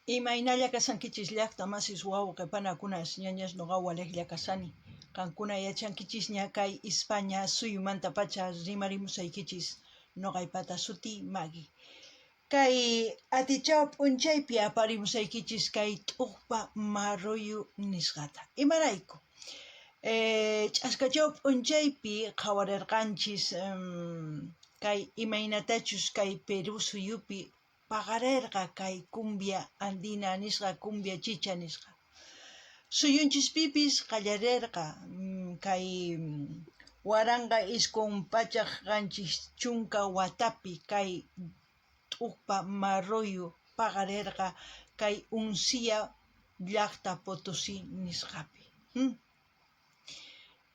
Imaynalla kasankichis llaqta masis wawqipanakunas ñañas nuqa waliqlla kasani. Qankuna yachankichis ña kay España suyumanta pacha rimarimusaykichis nuqaypata suti Maggie. Kay atichaw p'unchaypi aparimusaykichis kay t'uqpa maruyu nisqata. Imarayku? Ch'askachaw p'unchaypi qawarirqanchis kay imaynatachus kay Perú suyupi paqarirqa kay cumbia andina nisqa, cumbia chicha nisqa. Suyunchispipis qallarirqa kay waranqa iskun pachaq qanchis chunka watapi kay t'uqpa maruyu paqarirqa kay Uncilla llaqta Potosí nisqapi.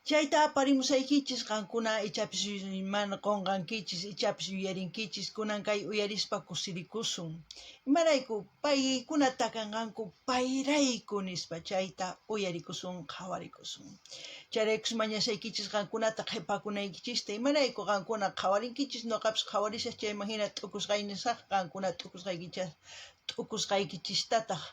Chayta aparimusaykichis qankuna ichapis mana qunqankichis, ichapis yuyarinkichis, kunan kay uyarispa kusirikusun. Imarayku paykuna takanqanku payrayku nispa chayta uyarikusun, qhawarikusun. Chayraykus mañasaykichis qankunata qhipakunaykichista imarayku qankuna qhawarinkichis nuqapis qhawarishaq chayman hina t'ukusqay nisaq qankuna t'ukusqaykichistataq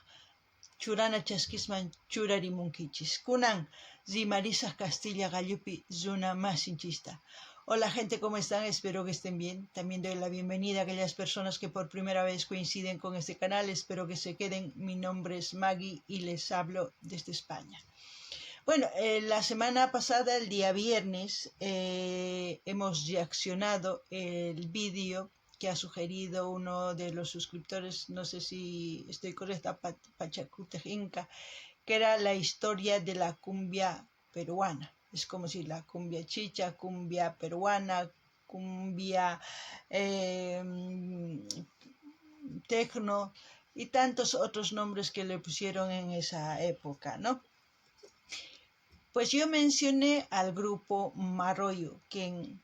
churana chaskisman churarimunkichis. Kunan rimarisaq Castilla gallupi runa masinchista. Hola gente, ¿cómo están? Espero que estén bien. También doy la bienvenida a aquellas personas que por primera vez coinciden con este canal. Espero que se queden. Mi nombre es Maggie y les hablo desde España. Bueno, la semana pasada, el día viernes, hemos reaccionado el vídeo que ha sugerido uno de los suscriptores, no sé si estoy correcta, Pachacute Inca, que era la historia de la cumbia peruana. Es como si la cumbia chicha, cumbia peruana, cumbia tecno y tantos otros nombres que le pusieron en esa época, ¿no? Pues yo mencioné al grupo Maroyo, que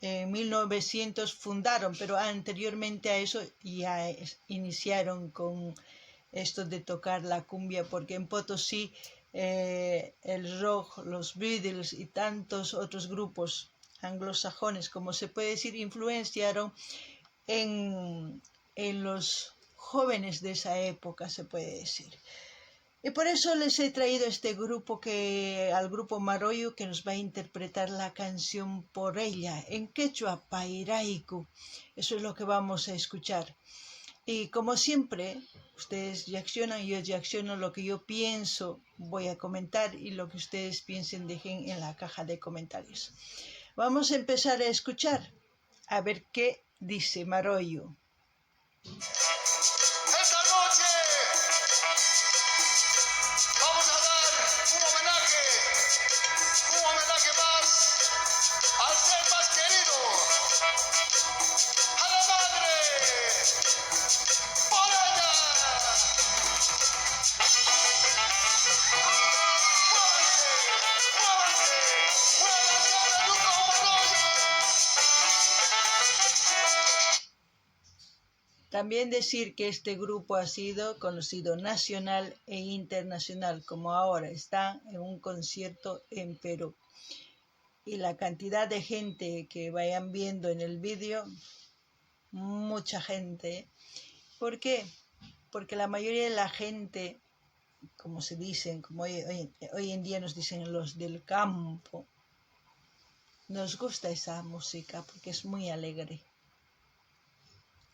en 1900 fundaron, pero anteriormente a eso ya iniciaron con esto de tocar la cumbia, porque en Potosí el rock, los Beatles y tantos otros grupos anglosajones, como se puede decir, influenciaron en los jóvenes de esa época, se puede decir. Y por eso les he traído al grupo Maroyo, que nos va a interpretar la canción Por ella, en quechua, Pairaiku. Eso es lo que vamos a escuchar. Y como siempre, ustedes reaccionan, yo reacciono, lo que yo pienso voy a comentar y lo que ustedes piensen dejen en la caja de comentarios. Vamos a empezar a escuchar, a ver qué dice Maroyo. Esta noche vamos a dar un homenaje más al ser más querido, a la madre, por ella. Muévanse al grupo Maroyo. También decir que este grupo ha sido conocido nacional e internacional, como ahora está en un concierto en Perú. Y la cantidad de gente que vayan viendo en el vídeo, mucha gente. ¿Por qué? Porque la mayoría de la gente, como se dicen, como hoy en día nos dicen los del campo, nos gusta esa música porque es muy alegre.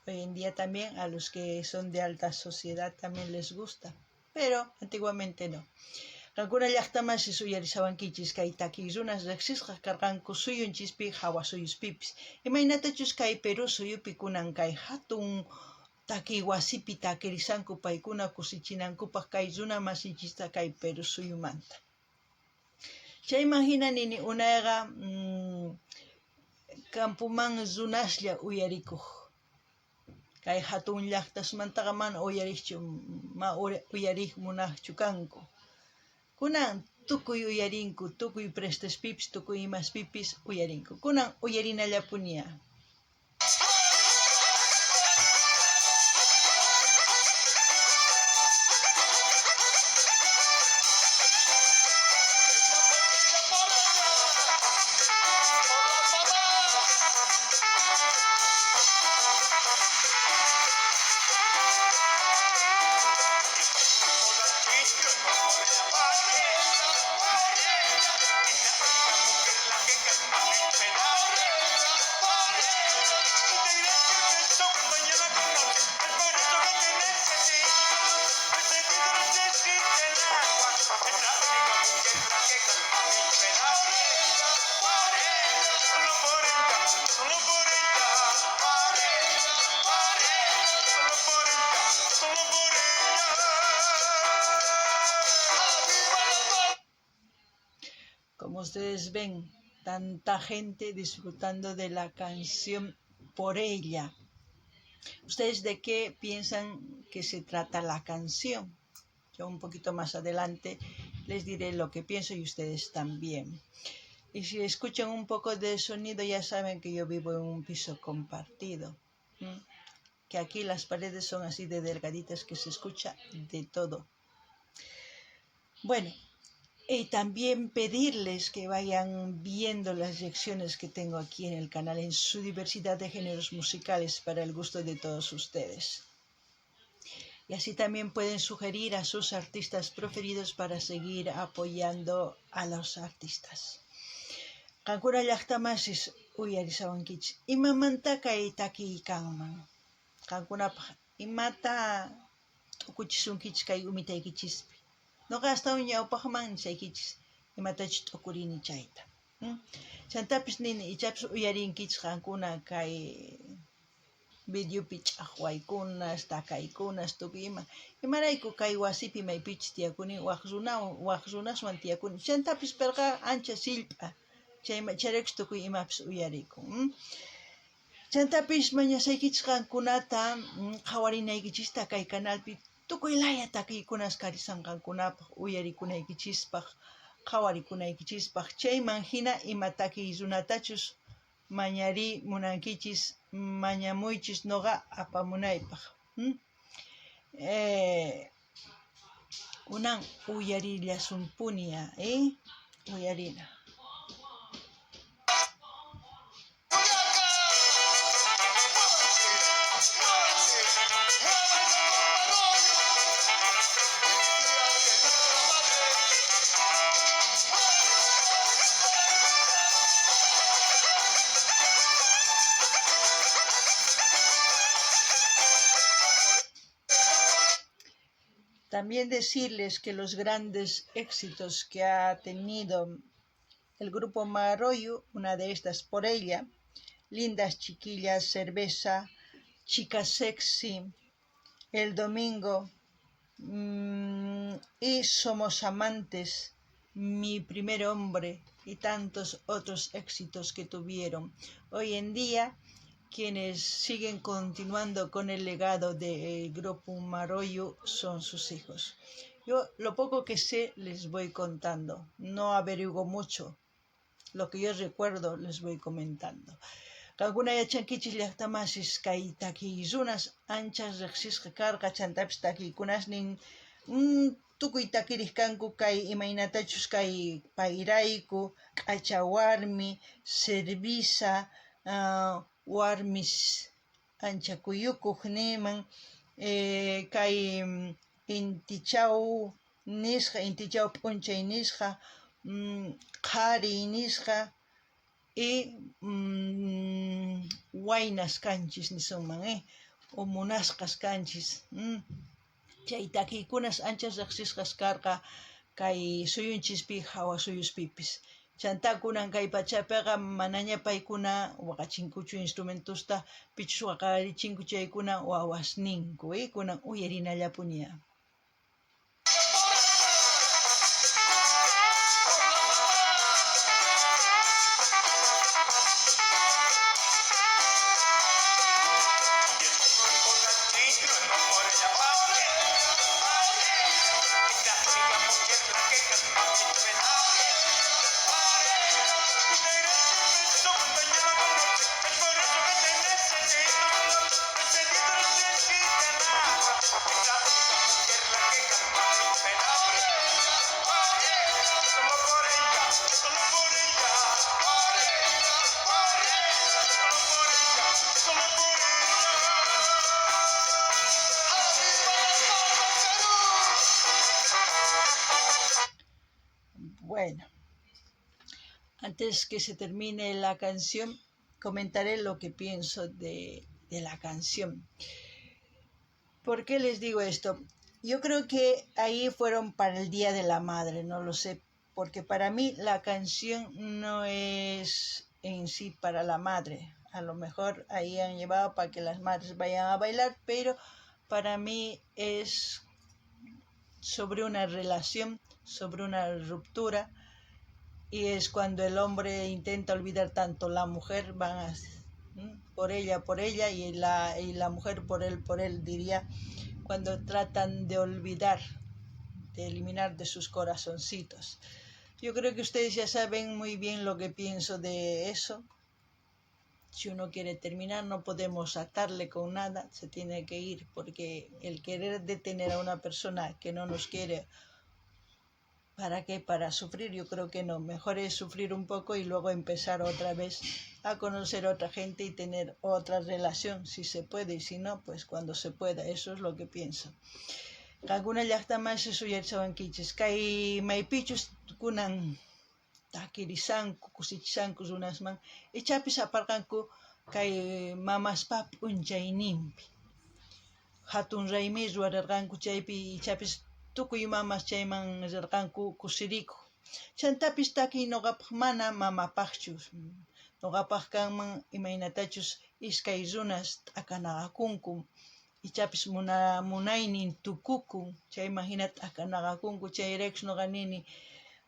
Hoy en día también a los que son de alta sociedad también les gusta, pero antiguamente no. Qankuna llaqtamansi suyarisawankichis kay takiy runas riqsisqa karqanku suyunchispi hawasuyuspipis. Imaynatachus kay Perú suyupi kunan kay hatun takiy wasipi takirisanku paykuna kusichinankupaq kay runa masinchista kay Perú suyumanta. Chayman hina nini unayqa campuman runaslla uyarikuq. Kay hatun llaqtasmantaqa mana uyariq munaqchu kanku. Kunan tukuy uyarinku, tukuy prestaspipis, tukuy imaspipis uyarinku. Kunan uyarinallapuña. como ustedes ven, tanta gente disfrutando de la canción Por ella. ¿Ustedes de qué piensan que se trata la canción? Yo un poquito más adelante les diré lo que pienso y ustedes también. Y si escuchan un poco de sonido, ya saben que yo vivo en un piso compartido. Que aquí las paredes son así de delgaditas que se escucha de todo. Bueno, y también pedirles que vayan viendo las lecciones que tengo aquí en el canal en su diversidad de géneros musicales para el gusto de todos ustedes. Y así también pueden sugerir a sus artistas preferidos para seguir apoyando a los artistas. Kankuna llaqtamasis uyarisawankichis. Imamanta kay takiykanman. Kankunapaq imata t'ukuchisunkichis kay umitaykichis. Noqa astawan ñawpaqman nisaykichis imatachus t'ukurini chayta. Chantapis nini ichapis uyarinkichis qankuna kay videopi ch'aqwaykunas, takaykunas, tukuy imarayku kay wasipi maypichis tiyakuni, waq runaswan tiyakuni. Chantapis pirqa ancha sillp'a. Chayraykus tukuy imapis uyariykun. Chantapis mañasaykichis qankunata qhawarinaykichista kay canalpi tukuylaya takiykunas karisanqankunapaq uyarikunaykichispaq, qhawarikunaykichispak. Chayman hina ima takiy runatachus mañari munankichis, mañamuychis noqa apamunaypaq. Kunan uyarillasunpunia, uyarina. También decirles que los grandes éxitos que ha tenido el grupo Marroyo, una de estas Por ella, Lindas Chiquillas, Cerveza, Chica Sexy, El Domingo y Somos Amantes, Mi Primer Hombre y tantos otros éxitos que tuvieron. Hoy en día, quienes siguen continuando con el legado del grupo Marroyo son sus hijos. Yo lo poco que sé les voy contando, no averiguo mucho, lo que yo recuerdo les voy comentando. Kankuna yachankichis llaqtamasis kay takiyrunas anchas riqsisqa karqa chantapis takiykunasnin tukuy takiriq kanku kay imaynatachus kay payrayku, k'acha warmi, servisa, warmis ancha kuyukuq niman, kay intichaw nisqa, intichaw p'unchay nisqa, qhari nisqa y waynas kanchis nisunman, o munasqas kanchis. Chay takiykunas anchas riqsisqas karqa kay suyunchispi hawa suyuspipis. Chanta kunan kay pachapiqa manaña paykuna waqachinkuchu instrumentusta, pichus waqarichinku chaykuna wawasninku, kunan uyarinallapuña. Bueno, antes que se termine la canción, comentaré lo que pienso de la canción. ¿Por qué les digo esto? Yo creo que ahí fueron para el Día de la Madre, no lo sé, porque para mí la canción no es en sí para la madre. A lo mejor ahí han llevado para que las madres vayan a bailar, pero para mí es sobre una relación, sobre una ruptura y es cuando el hombre intenta olvidar tanto, la mujer van a, por ella, y la mujer por él, diría, cuando tratan de olvidar, de eliminar de sus corazoncitos. Yo creo que ustedes ya saben muy bien lo que pienso de eso. Si uno quiere terminar, no podemos atarle con nada, se tiene que ir, porque el querer detener a una persona que no nos quiere, ¿para qué? Para sufrir, yo creo que no. Mejor es sufrir un poco y luego empezar otra vez a conocer a otra gente y tener otra relación, si se puede, y si no, pues cuando se pueda. Eso es lo que pienso. Kankuna llaqtamanshi suyarichawankichis, kay maypichus kunan takirisanku, kusichisanku runasman, ichapis aparqanku kay mamaspa p'unchaynimpi. Hatun raymi ruwararqanku chaypi, ichapis tukuy mamas chayman rirqanku kusirikuq. Chantapis takiy ñuqapaq mana mamapaqchu. Ñuqapaq kanman imaynatachus iskay runas t'akanaqakunku, ichapis munaynin tukukun, chayman hina t'akanaqakunku. Chayraykus ñuqa nini,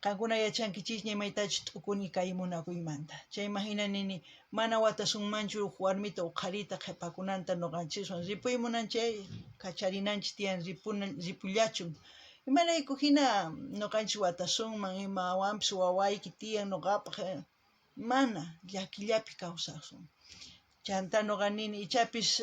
qankuna yachankichikña imaytachus t'ukuni kay munakuymanta. Chayman hina nini, mana watasunmanchu warmita uqarita qhipakunanta ñuqanchikwan ripuymunan chay kacharinanchik tiyan ripullachun. Imarayku hina ñuqanchik watasunman, imawanpis wawayki tiyan ñuqapaq, mana llakillapi kawsaqsun. Chanta ñuqa nini, ichapis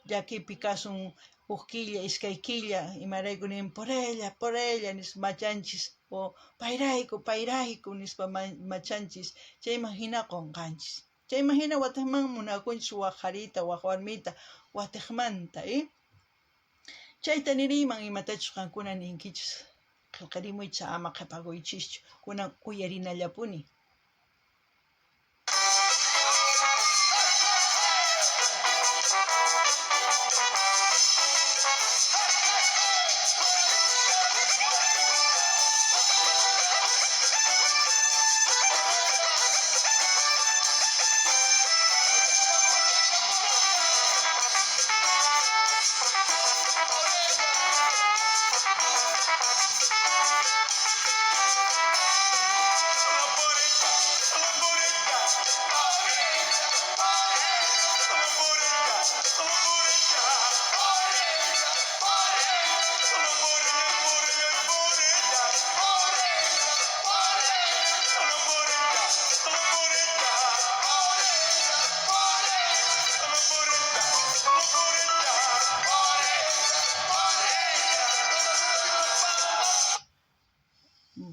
llakipi kasun huk killa, iskay killa, imarayku nin por ella nis machanchis, o payrayku nispa machanchis, chayman hina qunqanchis. Chayman hina wataqman munakunchis waq qarita, waq warmita watiqmanta, chayta niriyman, imatachus qankuna ninkichis, qillqarimuychis ama qhipakuychischu, kunan uyarinallapuni.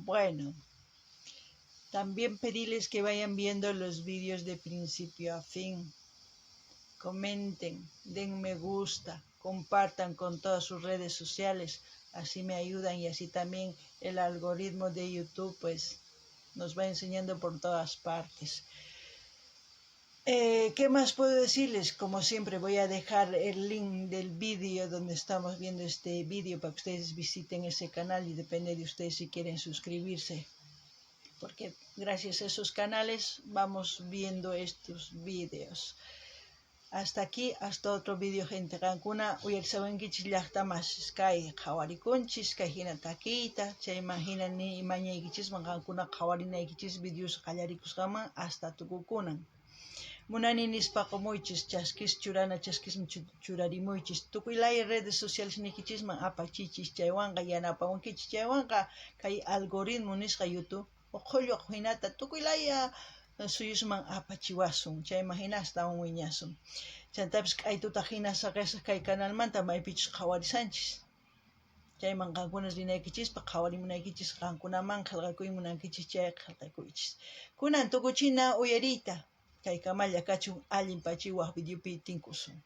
Bueno, también pedirles que vayan viendo los vídeos de principio a fin. Comenten, den me gusta, compartan con todas sus redes sociales, así me ayudan y así también el algoritmo de YouTube pues nos va enseñando por todas partes. ¿Qué más puedo decirles? Como siempre voy a dejar el link del vídeo donde estamos viendo este vídeo para que ustedes visiten ese canal, y depende de ustedes si quieren suscribirse, porque gracias a esos canales vamos viendo estos vídeos. Hasta aquí, hasta otro vídeo, gente. Qankuna uyarisawankichis llaqtamas kay qhawarikunchis, kay hina takiyta, chayman hina ni imañaykichisman qankuna qhawarinaykichis videos qallarikusqaman hasta tukukunan. Munani nispaqamuychis, chaskis churana, chaskis churarimuychis, tukuy laya redes sociales nikichisman apachichis, chaywanqa yanapawankichis, chaywanqa kay algoritmo nisqa YouTube uqulluq hinata tukuy laya suyusman apachiwasun, chayman hina astawan wiñasun. Chantapis k'aytuta hina saqisaq kay canalmanta maypichus qhawarisanchis. Chayman qankuna rinaykichispa qhawarimunaykichis, qankunaman qillqakuymunankichis, chay qillqakuychis. Kunan tukuchina uyariyta, kay kamalla kachun allin pachiwaq videopi tinkusun.